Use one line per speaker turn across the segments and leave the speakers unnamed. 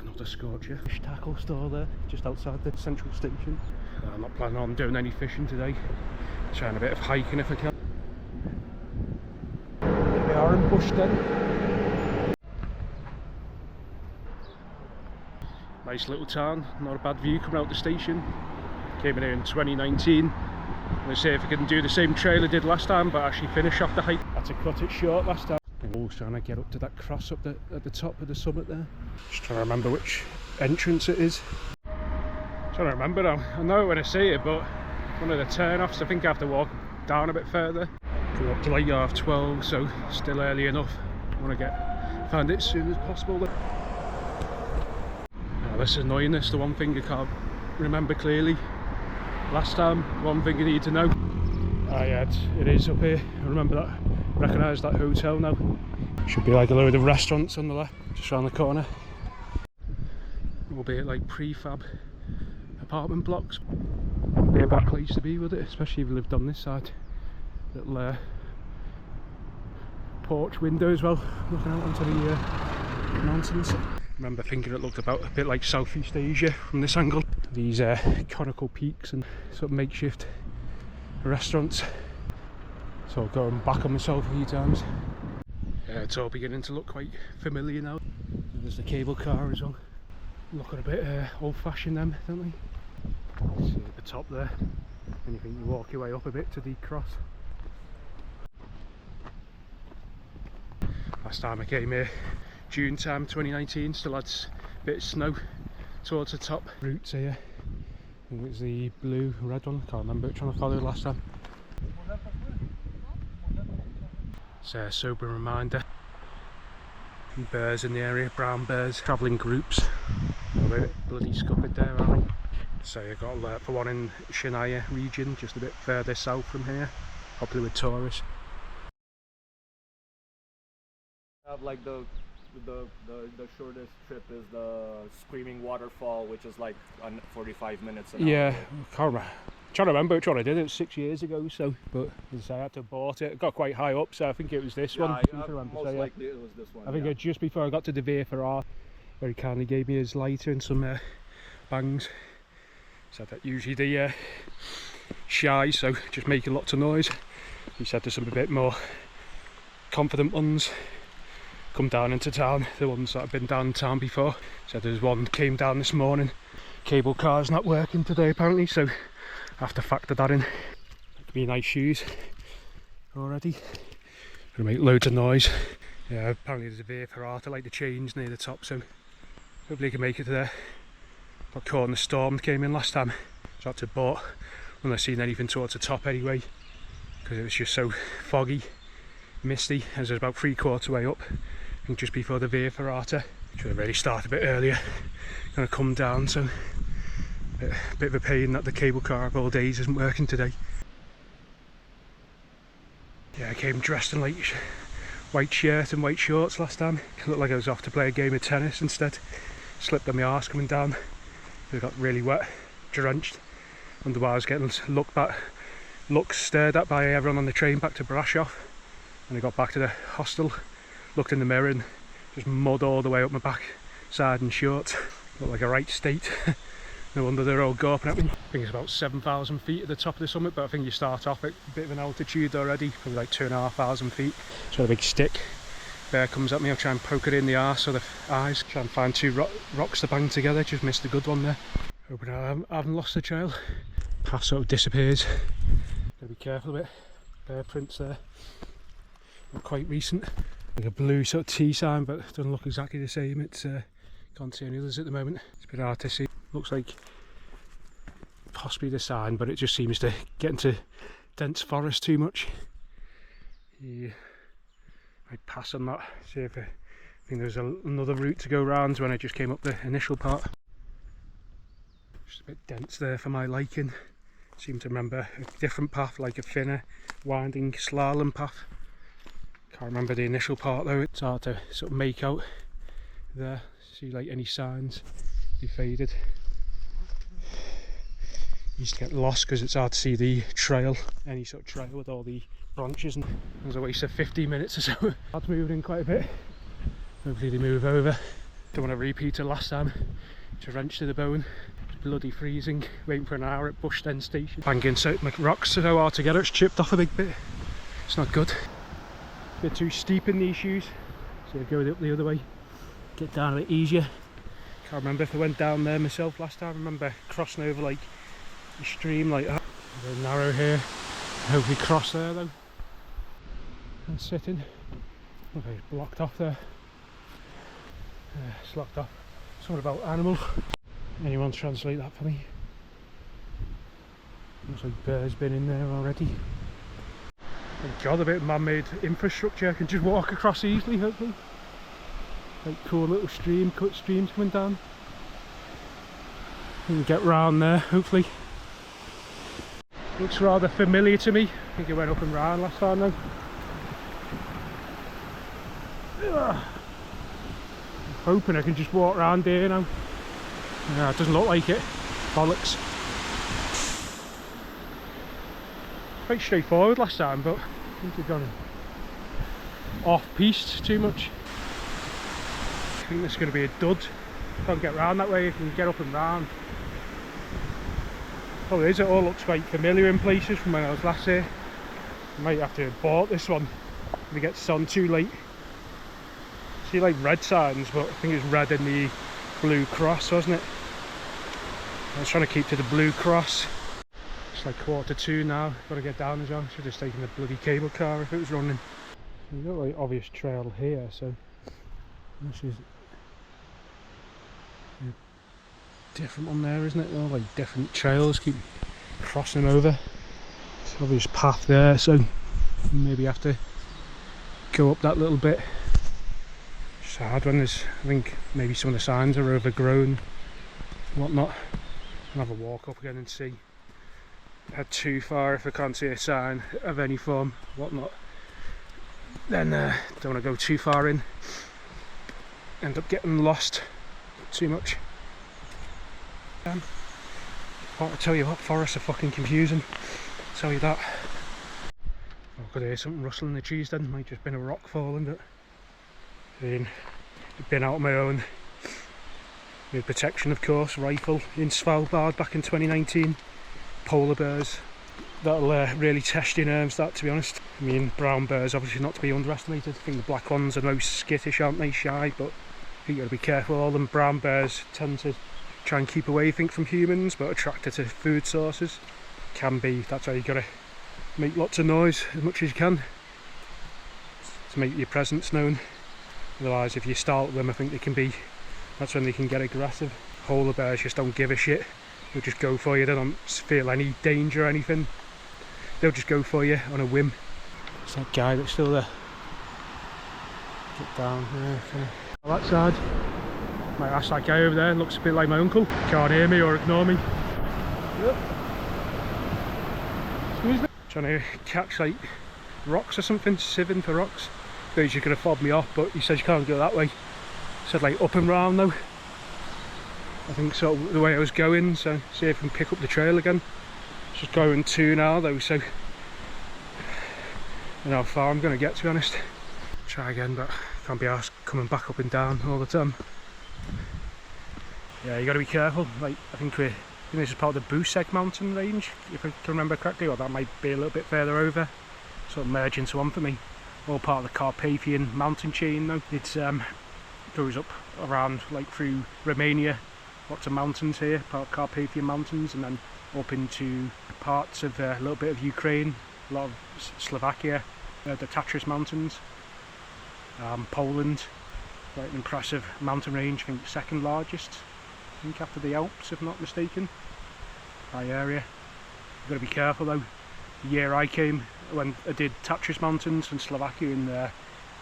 Another scorcher. Fish tackle store there, just outside the central station. I'm not planning on doing any fishing today. Trying a bit of hiking if I can. Here we are in Bushden. Nice little town, not a bad view coming out the station. Came in here in 2019. I'm going to see if I can do the same trail I did last time, but actually finish off the hike. Had to cut it short last time. I was trying to get up to that cross up at the top of the summit there. Just trying to remember which entrance it is. Trying to remember now. I know it when I see it, but one of the turn-offs, I think I have to walk down a bit further. Go up to like 12:30, so still early enough. I want to find it as soon as possible. Oh, this is annoying. This is the one thing I can't remember clearly. Last time, one thing you need to know. Ah yeah, it is up here. I remember that. Recognise that hotel now. Should be like a load of restaurants on the left, just around the corner. Albeit like prefab apartment blocks. Wouldn't be a bad place to be, would it? Especially if you lived on this side. Little porch window as well, looking out onto the mountains. I remember thinking it looked about a bit like Southeast Asia from this angle. These conical peaks and sort of makeshift restaurants. So going back on myself a few times. Yeah, it's all beginning to look quite familiar now. There's the cable car as well. Looking a bit old-fashioned them, don't they? See at the top there. And you think you walk your way up a bit to the cross. Last time I came here, June time 2019, still had a bit of snow towards the top. Routes here. I think it was the blue, red one. Can't remember which one I followed last time. It's a sobering reminder. Bears in the area, brown bears, travelling groups. A bit bloody scuppered there, aren't they? So you've got alert for one in Shania region, just a bit further south from here, popular with tourists.
Have like the shortest trip is the Screaming Waterfall, which is like 45 minutes an hour.
Yeah, I can't remember. Trying to remember which one I did. It was 6 years ago, so but as I had to have bought it. It got quite high up, so I think it was this one.
Most likely it was this one.
I think it just before I got to the Veer for art, very kindly gave me his lighter and some bangs. Said that usually the shy, so just making lots of noise. He said there's some a bit more confident ones come down into town, the ones that have been down in town before. Said there's one came down this morning. Cable car's not working today apparently, so I have to factor that in. Give me nice shoes already. Gonna make loads of noise. Yeah, apparently there's a Veer for art, I like the change near the top, so hopefully I can make it to there. Got caught in the storm that came in last time, so I had to bought when I seen anything towards the top anyway, because it was just so foggy, misty, as I was about 3/4 way up, I think just before the Veer for art. Should have really started a bit earlier. Gonna come down, so a bit of a pain that the cable car of all days isn't working today. Yeah, I came dressed in like white shirt and white shorts last time. It looked like I was off to play a game of tennis instead. Slipped on my arse coming down. It got really wet, drenched. Wonder why I was getting looked stared at by everyone on the train back to Brasov. When I got back to the hostel, looked in the mirror and just mud all the way up my back side and shorts. Looked like a right state. No wonder they're all gawping at me. I think it's about 7,000 feet at the top of the summit, but I think you start off at a bit of an altitude already, probably like 2,500 feet. So a big stick. Bear comes at me, I'll try and poke it in the arse or the eyes. Try and find two rocks to bang together, just missed a good one there. Hoping I haven't lost the trail. Path sort of disappears. Gotta be careful a bit. Bear prints there. Not quite recent. Like a blue sort of T sign, but it doesn't look exactly the same. It's can't see any others at the moment. It's a bit hard to see. Looks like possibly the sign, but it just seems to get into dense forest too much. Yeah, I'd pass on that. See if I think there's another route to go around when I just came up the initial part. Just a bit dense there for my liking. Seem to remember a different path, like a thinner, winding slalom path. Can't remember the initial part though. It's hard to sort of make out there. See like any signs. They faded. Used to get lost because it's hard to see the trail, any sort of trail with all the branches, and it was a waste of 15 minutes or so. That's moving in quite a bit. Hopefully they move over. Don't want to repeat it last time. Drenched to the bone. It's bloody freezing. Waiting for an hour at Bushden Station. Banging so my rocks so hard together it's chipped off a big bit. It's not good. A bit too steep in these shoes. So I go up the other way. Get down a bit easier. Can't remember if I went down there myself last time. I remember crossing over like a stream like that. A bit narrow here. Hopefully cross there though. And sitting. Okay, it's blocked off there. It's locked off. Something about animal. Anyone translate that for me? Looks like bear's been in there already. Thank God, a bit of man-made infrastructure. I can just walk across easily, hopefully. Like cool little cut streams coming down. We can get round there, hopefully. Looks rather familiar to me. I think it went up and round last time though. I'm hoping I can just walk around here now. Yeah, it doesn't look like it. Bollocks. Quite straightforward last time, but I think we've gone off-piste too much. I think this is going to be a dud. Can't get round that way, you can get up and round. Oh, it is, it all looks quite familiar in places from when I was last here. I might have to have bought this one if it gets on too late. See like red signs, but I think it's red in the blue cross, wasn't it? I was trying to keep to the blue cross. It's like 1:45 now, got to get down as well. Should have just taken the bloody cable car if it was running. You've got like obvious trail here, so this is a different one there, isn't it? All like different trails, keep crossing over. It's an obvious path there, so maybe have to go up that little bit. It's hard when there's, I think maybe some of the signs are overgrown, whatnot. I'll have a walk up again and see. Head too far if I can't see a sign of any form, whatnot. Then don't want to go too far in. End up getting lost too much. I tell you what, forests are fucking confusing. I'll tell you that. I could hear something rustling in the trees then. Might just been a rock falling, but been out on my own. With protection, of course, rifle in Svalbard back in 2019. Polar bears. That'll really test your nerves, that, to be honest. I mean, brown bears obviously not to be underestimated. I think the black ones are most skittish, aren't they? Shy, but I think you got to be careful. All them brown bears tend to try and keep away, I think, from humans, but attracted to food sources. Can be, that's why you got to make lots of noise as much as you can to make your presence known. Otherwise, if you startle them, I think they can be, that's when they can get aggressive. Polar bears just don't give a shit. They'll just go for you. They don't feel any danger or anything. They'll just go for you on a whim. It's that guy that's still there. Get down there, on that side. Might ask that guy over there, looks a bit like my uncle. Can't hear me or ignore me. Yep. Excuse me. Trying to catch like rocks or something, sieving for rocks. He's just going to fob me off, but he says you can't go that way. He said like up and round though. I think so, the way I was going, so see if I can pick up the trail again. It's just going 2 now though, so I don't know how far I'm going to get, to be honest. Try again, but can't be arsed coming back up and down all the time. Yeah, you got to be careful. Like I think this is part of the Buseg mountain range, if I can remember correctly, or that might be a little bit further over. Sort of merge into one for me. All part of the Carpathian mountain chain though. It goes up around like through Romania. Lots of mountains here, part of Carpathian mountains, and then up into parts of a little bit of Ukraine, a lot of Slovakia, the Tatras mountains, Poland. Quite an impressive mountain range, I think second largest, I think after the Alps if I'm not mistaken, high area. You've got to be careful though. The year I came, when I did Tatras mountains in Slovakia in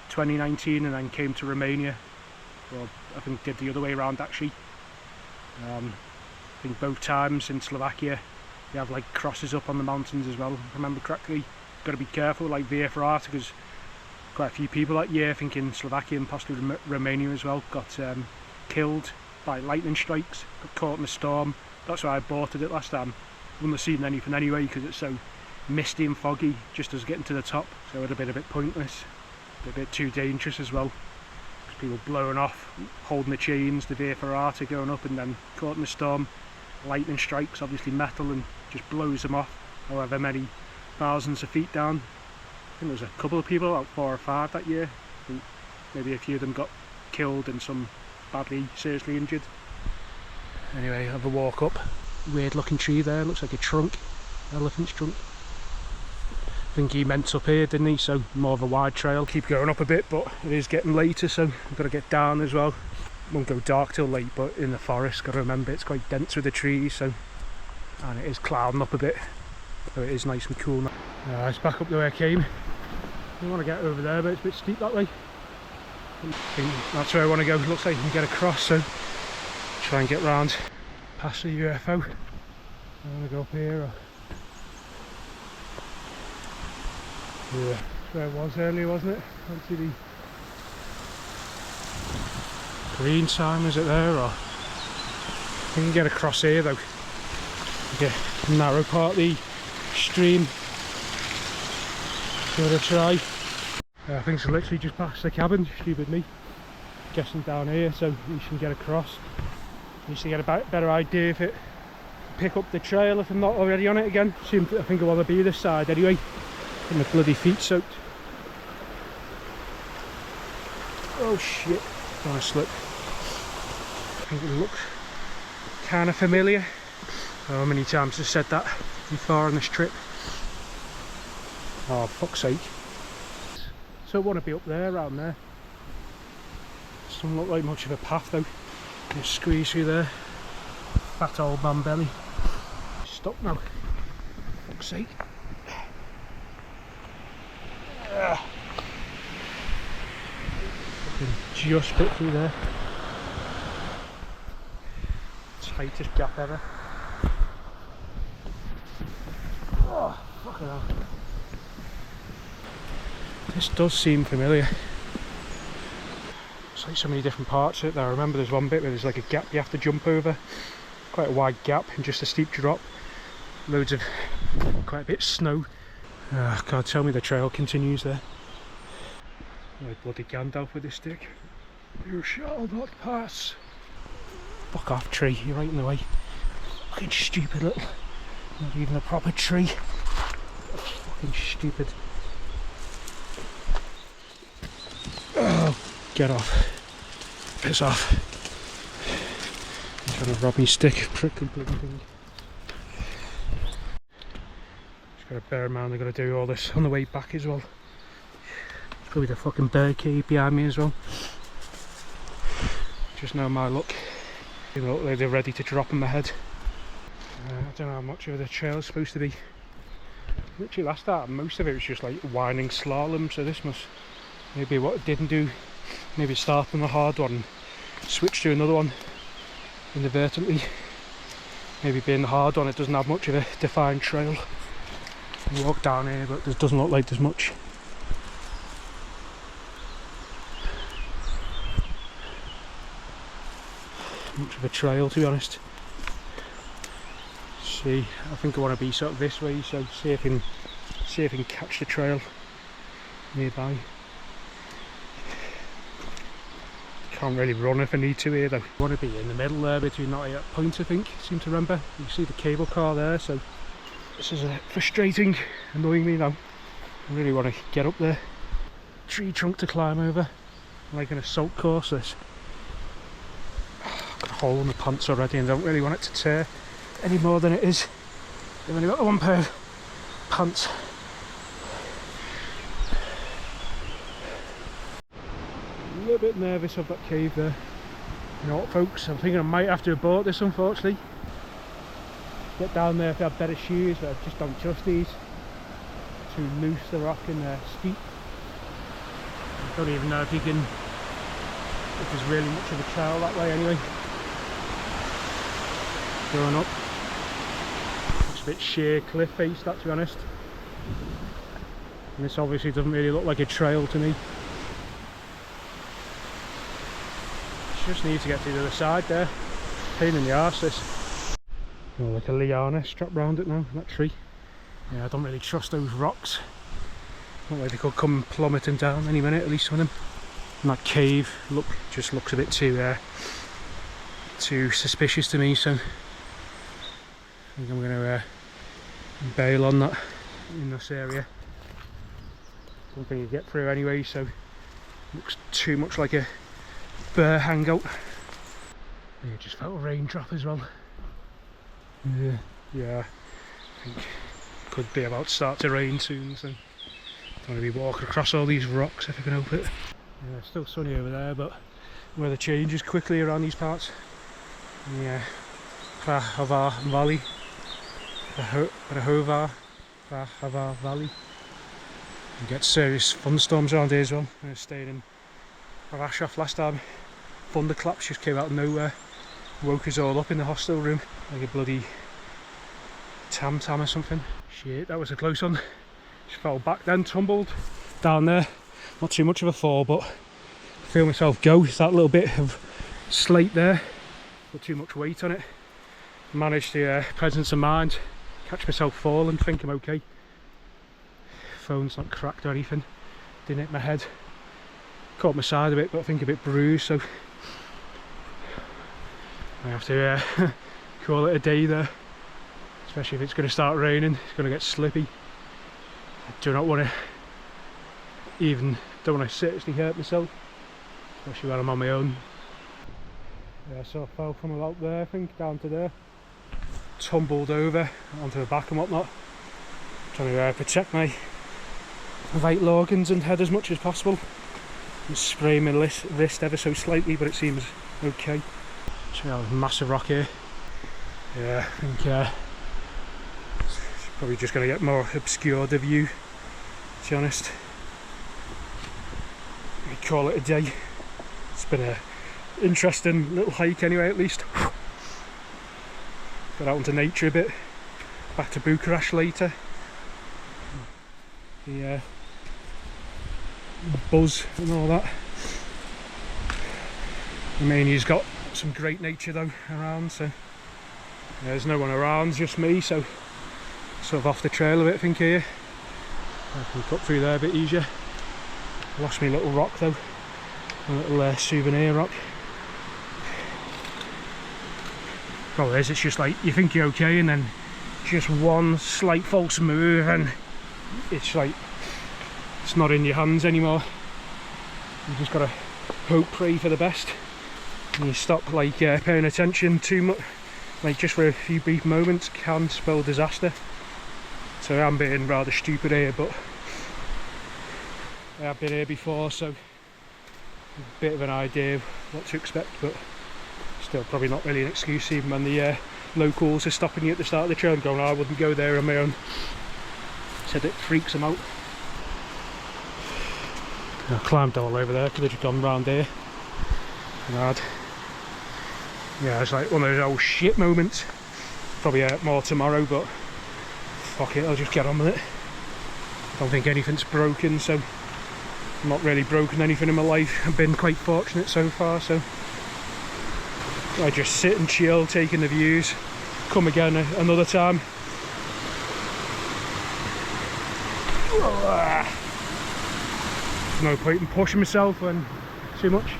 2019 and then came to Romania, well I think did the other way around actually. I think both times in Slovakia they have like crosses up on the mountains as well, if I remember correctly. Got to be careful, like Via Ferrata, because quite a few people that year, I think in Slovakia and possibly Romania as well, got killed by lightning strikes, got caught in a storm. That's why I aborted it last time. Wouldn't have seen anything anyway because it's so misty and foggy just as getting to the top, so it would have been a bit pointless, a bit too dangerous as well. people blowing off, holding the chains, the Via Ferrata going up and then caught in the storm. Lightning strikes, obviously metal, and just blows them off however many thousands of feet down. I think there was a couple of people, about 4 or 5 that year. I think maybe a few of them got killed and some badly, seriously injured. Anyway, have a walk up. Weird looking tree there, looks like a trunk, elephant's trunk. I think he meant up here, didn't he? So more of a wide trail. Keep going up a bit, but it is getting later, so we've got to get down as well. Won't go dark till late, but in the forest, got to remember it's quite dense with the trees, so, and it is clouding up a bit, so it is nice and cool now. It's back up the way I came. I want to get over there, but it's a bit steep that way. I think that's where I want to go. It looks like you can get across, so try and get round past the UFO. I want to go up here. Or... yeah, that's where it was earlier, wasn't it? Can't see the green sign, is it there? Or I think you can get across here though. Like a narrow part of the stream. Give it a try. I think it's literally just past the cabin, stupid me. Guessing down here, so you can get across. You should get a better idea if it pick up the trail if I'm not already on it again. I think I want to be this side anyway. And my bloody feet soaked. Oh shit, don't want to slip. I think it looks kind of familiar. Oh, how many times I've said that before on this trip. Oh, fuck's sake. So I want to be up there, around there. Doesn't look like much of a path though. Just squeeze through there. Fat old man belly. Stuck now. Fuck's sake. Just bit through there. Tightest gap ever. Oh, fucking hell. This does seem familiar. It's like so many different parts of it there. I remember there's one bit where there's like a gap you have to jump over. Quite a wide gap and just a steep drop. Loads of, quite a bit of snow. God, tell me the trail continues there. Like bloody Gandalf with his stick. You shall not pass. Fuck off, tree, you're right in the way. Fucking stupid little, not even a proper tree. Fucking stupid. Oh, get off. Piss off. You're trying to rob me stick, prickly bloody thing. Just gotta bear in mind I've got to do all this on the way back as well. Probably the fucking bird cave behind me as well. Just know my luck. They look like they're ready to drop in my head. I don't know how much of the trail is supposed to be. Literally last time, most of it was just like winding slalom, so this must maybe what it didn't do. Maybe start on the hard one and switch to another one inadvertently. Maybe being the hard one, it doesn't have much of a defined trail. You walk down here, but it doesn't look like there's much. Much of a trail, to be honest. See, I think I want to be sort of this way, so see if I can catch the trail nearby. Can't really run if I need to here though. I want to be in the middle there between that point, I think. I seem to remember. You see the cable car there, so this is frustrating, annoying me now. I really want to get up there. Tree trunk to climb over, like an assault course this. I've got a hole in my pants already and don't really want it to tear any more than it is. I've only got one pair of pants. A little bit nervous of that cave there. You know what folks, I'm thinking I might have to abort this unfortunately. Get down there if I have better shoes, but I just don't trust these. Too loose, the rock and they're steep. I don't even know if you can, if there's really much of a trail that way anyway. Going up. It's a bit sheer cliff face, that, to be honest. And this obviously doesn't really look like a trail to me. Just need to get to the other side there. Pain in the arse this. Oh, like a liana strapped round it now, that tree. Yeah, I don't really trust those rocks. Not like they could come plummeting down any minute, at least when I'm And that cave just looks a bit too suspicious to me, so I think I'm going to bail on that in this area. Don't think you get through anyway, so it looks too much like a bear hangout. Yeah, just felt a raindrop as well. Yeah, I think it could be about to start to rain soon, so don't want to be walking across all these rocks if I can help it. Yeah, still sunny over there, but weather changes quickly around these parts. Yeah, Prahovar Valley, Prahovar Valley. You get serious thunderstorms around here as well. I was staying in Rashov last time. Thunderclaps just came out of nowhere, woke us all up in the hostel room like a bloody tam-tam or something. Shit, that was a close one. Just fell back then, tumbled down there. Not too much of a fall, but I feel myself go. It's that little bit of slate there, put too much weight on it. Managed to presence of mind, catch myself falling, think I'm okay. Phone's not cracked or anything. Didn't hit my head. Caught my side a bit, but I think a bit bruised, so I have to call it a day there. Especially if it's going to start raining, it's going to get slippy. I do not want to seriously hurt myself, especially when I'm on my own. Yeah, so I fell from about there, I think, down to there. Tumbled over onto the back and whatnot. Trying to protect my vital organs and head as much as possible. I'm spraying my wrist ever so slightly, but it seems okay. So yeah, massive rock here. Yeah, I think probably just going to get more obscured the view, to be honest. We call it a day. It's been an interesting little hike anyway, at least. Got out into nature a bit. Back to Bucharest later. The buzz and all that. Romania's got some great nature though around, so yeah, there's no one around, just me, so sort of off the trail a bit I think here. I can cut through there a bit easier. Lost my little rock though, a little souvenir rock. Problem is, it's just like you think you're okay and then just one slight false move and it's like it's not in your hands anymore. You just gotta hope, pray for the best, and you stop like paying attention too much, like just for a few brief moments can spell disaster. So I'm being rather stupid here, but I have been here before, so a bit of an idea of what to expect, but still probably not really an excuse even when the locals are stopping you at the start of the trail and going, oh, I wouldn't go there on my own. Said it freaks them out. I climbed all over there, could have just gone round here. And yeah, it's like one of those old shit moments. Probably more tomorrow, but fuck it, I'll just get on with it. I don't think anything's broken, so I'm not really broken anything in my life. I've been quite fortunate so far, so I just sit and chill, taking the views. Come again another time. No point in pushing myself when too much.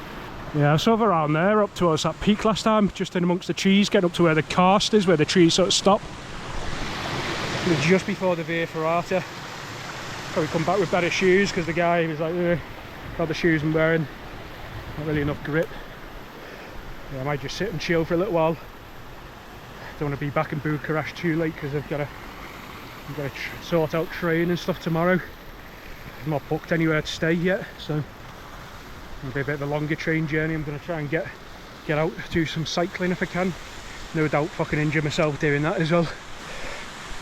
Yeah, I was sort of around there, up towards that peak last time, just in amongst the trees, getting up to where the karst is, where the trees sort of stop. Just before the Via Ferrata. Probably come back with better shoes because the guy was like, got the shoes I'm wearing, not really enough grip. Yeah, I might just sit and chill for a little while. Don't want to be back in Bucharest too late because I've got to sort out train and stuff tomorrow. I'm not booked anywhere to stay yet, so it'll be a bit of a longer train journey. I'm going to try and get out, do some cycling if I can. No doubt fucking injure myself doing that as well.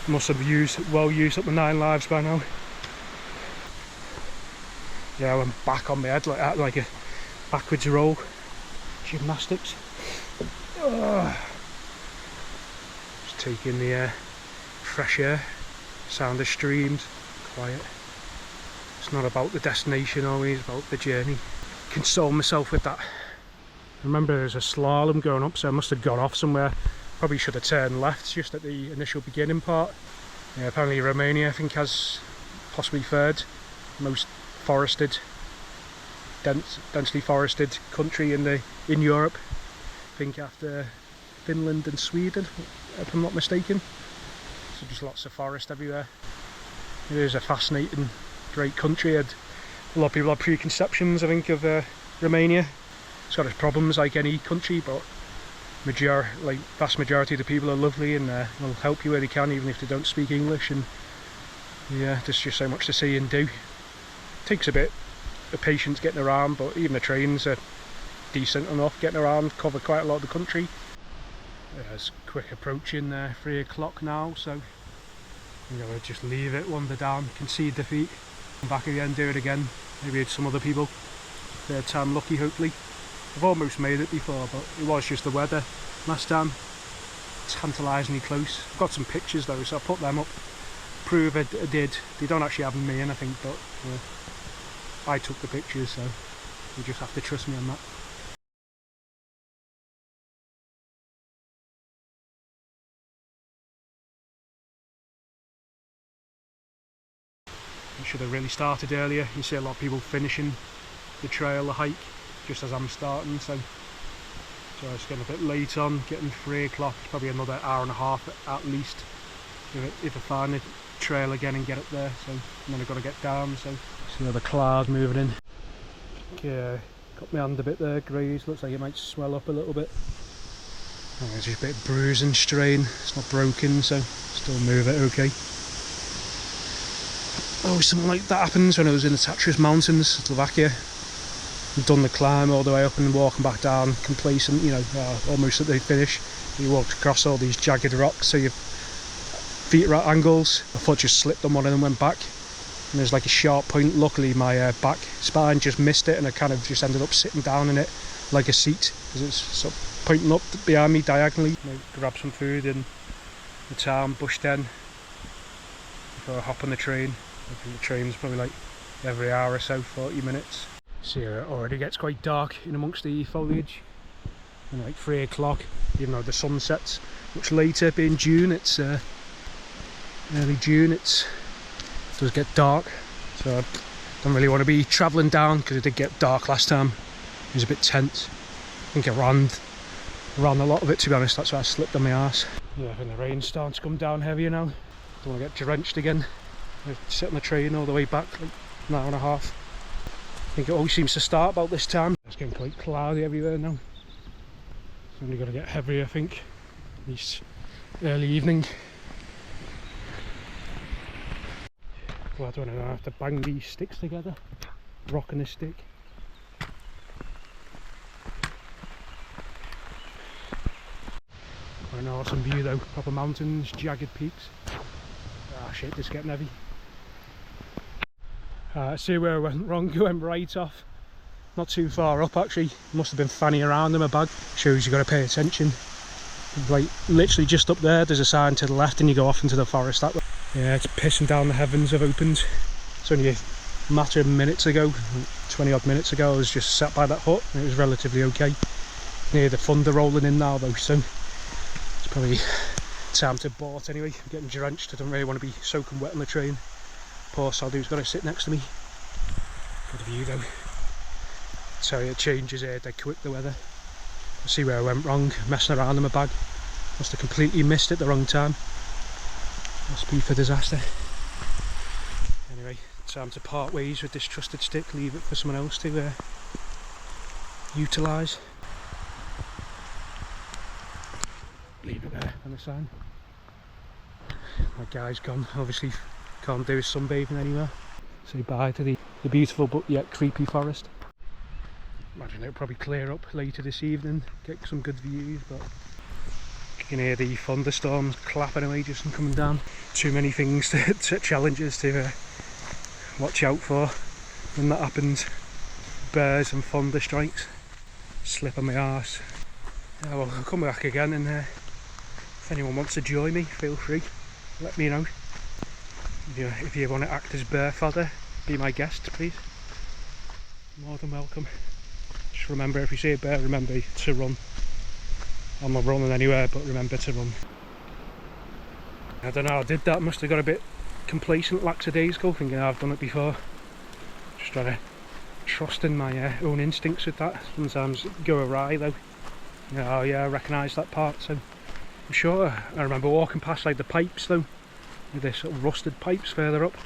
Must have used up my 9 lives by now. Yeah, I went back on my head like that, like a backwards roll. Gymnastics. Just taking the fresh air, sound of streams, quiet. It's not about the destination always, it's about the journey. Console myself with that. I remember there's a slalom going up, so I must have gone off somewhere. Probably should have turned left just at the initial beginning part. Yeah, apparently Romania I think has possibly third most forested densely forested country in Europe. I think after Finland and Sweden, if I'm not mistaken. So just lots of forest everywhere. It is a fascinating, great country. A lot of people have preconceptions, I think, of Romania. It's got its problems like any country, but vast majority of the people are lovely and will help you where they can, even if they don't speak English. And yeah, there's just so much to see and do. It takes a bit of patience getting around, but even the trains are decent enough getting around, cover quite a lot of the country. There's quick approaching 3 o'clock now, so I'm going to just leave it, wander down, concede defeat, come back again, do it again. Maybe it's some other people. Third time lucky, hopefully. I've almost made it before, but it was just the weather last time. Tantalisingly close. I've got some pictures though, so I'll put them up. Prove I did. They don't actually have me in, I think, but I took the pictures, so you just have to trust me on that. I should have really started earlier. You see a lot of people finishing the trail, the hike, just as I'm starting, so it's getting a bit late on, getting 3 o'clock. It's probably another hour and a half at least if I find the trail again and get up there. So then I've got to get down, so see the cloud moving in. Okay, got my hand a bit there grazed, looks like it might swell up a little bit. Oh, it's just a bit of bruise and strain, it's not broken, so still move it okay. Always something like that happens when I was in the Tatras Mountains, Slovakia. I've done the climb all the way up and walking back down, complacent, you know, almost at the finish. You walked across all these jagged rocks, so your feet are at angles. My foot just slipped on one of them and went back. And there's like a sharp point. Luckily my back spine just missed it and I kind of just ended up sitting down in it like a seat, because it's sort of pointing up behind me diagonally. Grab some food in the town, Bush 10, before I hop on the train. I think the train's probably like every hour or so, 40 minutes. So it already gets quite dark in amongst the foliage. And like 3 o'clock, even though the sun sets much later, being June, it's early June, it does get dark. So I don't really want to be travelling down because it did get dark last time. It was a bit tense. I think I ran a lot of it, to be honest. That's why I slipped on my arse. Yeah, I think the rain's starting to come down heavier now. Don't want to get drenched again. I sit on the train all the way back, like an hour and a half. I think it always seems to start about this time. It's getting quite cloudy everywhere now. It's only going to get heavier, I think, this early evening. Glad when I don't have to bang these sticks together. Rocking a stick. What an awesome view though. Proper mountains, jagged peaks. Ah shit, it's getting heavy. See where I went wrong, went right off. Not too far up actually. Must have been fanning around in my bag. Shows you got to pay attention. Like literally just up there, there's a sign to the left and you go off into the forest that way. Yeah, it's pissing down, the heavens have opened. It's only a matter of minutes ago, 20 odd minutes ago, I was just sat by that hut and it was relatively okay. Near the thunder rolling in now though, so it's probably time to board anyway. I'm getting drenched, I don't really want to be soaking wet on the train. Poor sod who's got to sit next to me. Good view though. So it changes here dead quick, the weather. I'll see where I went wrong, messing around in my bag. Must have completely missed it the wrong time. Must be for disaster. Anyway, time to part ways with this trusted stick, leave it for someone else to utilise. Leave it there on the sign. My guy's gone, obviously can't do his sunbathing anywhere. Say bye to the beautiful but yet creepy forest. Imagine it'll probably clear up later this evening, get some good views, but you can hear the thunderstorms clapping away just and coming down. Too many things challenges to watch out for when that happens. Bears and thunder strikes. Slip on my arse. Yeah, well, I'll come back again, and if anyone wants to join me, feel free. Let me know. If you want to act as bear fodder, be my guest, please. More than welcome. Just remember, if you see a bear, remember to run. I'm not running anywhere, but remember to run. I don't know how I did that. Must have got a bit complacent, lackadaisical, thinking I've done it before. Just trying to trusting my own instincts with that. Sometimes go awry though. You know, oh yeah, I recognise that part, so I'm sure. I remember walking past like the pipes though, with this sort of rusted pipes further up.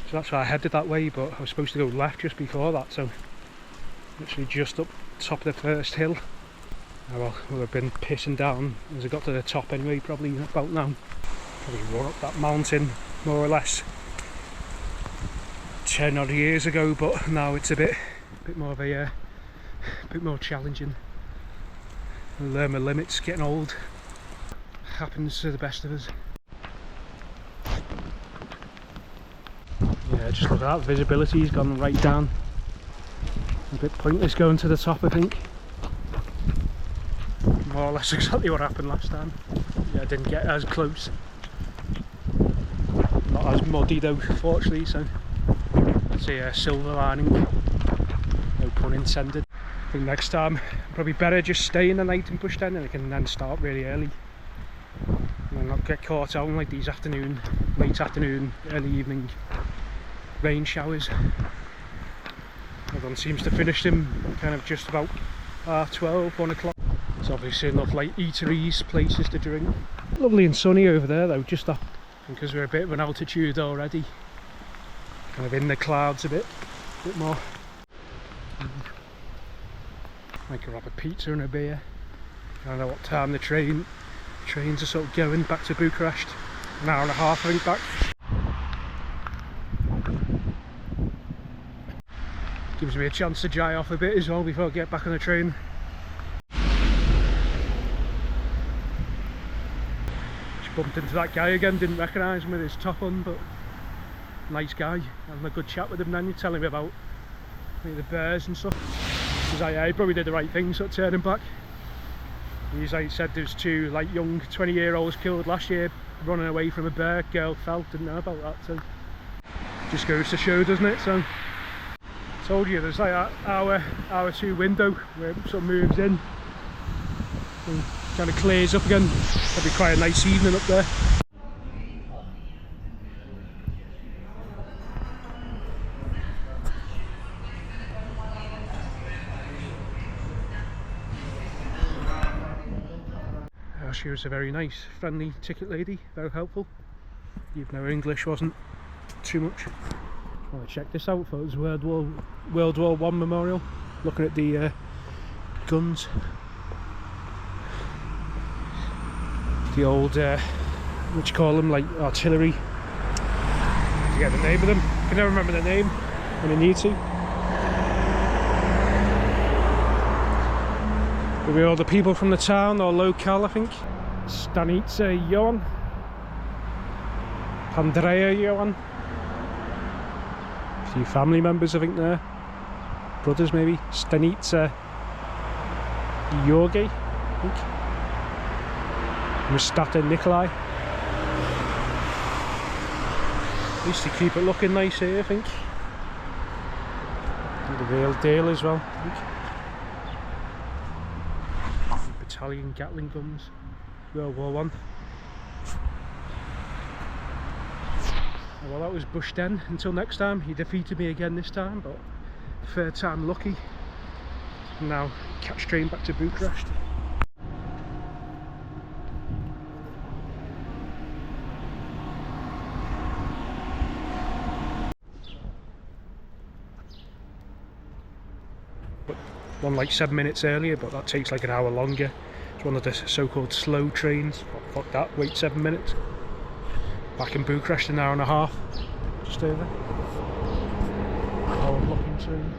So that's why I headed that way, but I was supposed to go left just before that, so literally just up top of the first hill. Oh well, we'll have been pissing down as I got to the top anyway, probably about now. Probably run up that mountain more or less 10 odd years ago, but now it's a bit more of a bit more challenging. I learn my limits, getting old. Happens to the best of us. Yeah, just look at that, visibility's gone right down. A bit pointless going to the top, I think. More or less exactly what happened last time. Yeah, I didn't get as close. Not as muddy though, fortunately, so that's a silver lining. No pun intended. I think next time probably better just stay in the night and push down, and I can then start really early. And not get caught out in like these late afternoon, early evening rain showers. Everyone seems to finish them kind of just about 12, 1 o'clock. There's obviously enough like eateries, places to drink. Lovely and sunny over there though, just that, because we're a bit of an altitude already. Kind of in the clouds a bit more. I could have a pizza and a beer. I don't know what time the trains are sort of going back to Bucharest. An hour and a half I think back. Gives me a chance to dry off a bit as well before I get back on the train. Just bumped into that guy again, didn't recognise him with his top on, but nice guy. Having a good chat with him then, you're telling me about the bears and stuff. He's like, yeah, he probably did the right thing, sort of turning back. He's like, said there's 2 like young 20-year-olds killed last year running away from a bear. Girl fell, didn't know about that, so just goes to show, doesn't it? So told you there's like that hour 2 window where it sort of moves in and kind of clears up again. That'd be quite a nice evening up there. She was a very nice, friendly ticket lady, very helpful, even though her English wasn't too much. Well, check this out for its World War I memorial. Looking at the guns, the old what you call them, like artillery. I forget the name of them. I can never remember the name when I need to. Maybe all the people from the town or local, I think. Stanica Johan, Pandrea Johan. A few family members, I think, there. Brothers, maybe. Stanica Jorgi, I think. Mustata Nikolai. At least to keep it looking nice here, I think. And the real deal as well, I think. Battalion Gatling guns, World War I. Well, that was Bush Den. Until next time, he defeated me again this time, but 3rd time lucky. Now catch train back to Bucharest. But one like 7 minutes earlier, but that takes like an hour longer. It's one of the so-called slow trains. Oh, fuck that, wait 7 minutes. Back in Bucharest, an hour and a half. Just over. Forward looking train.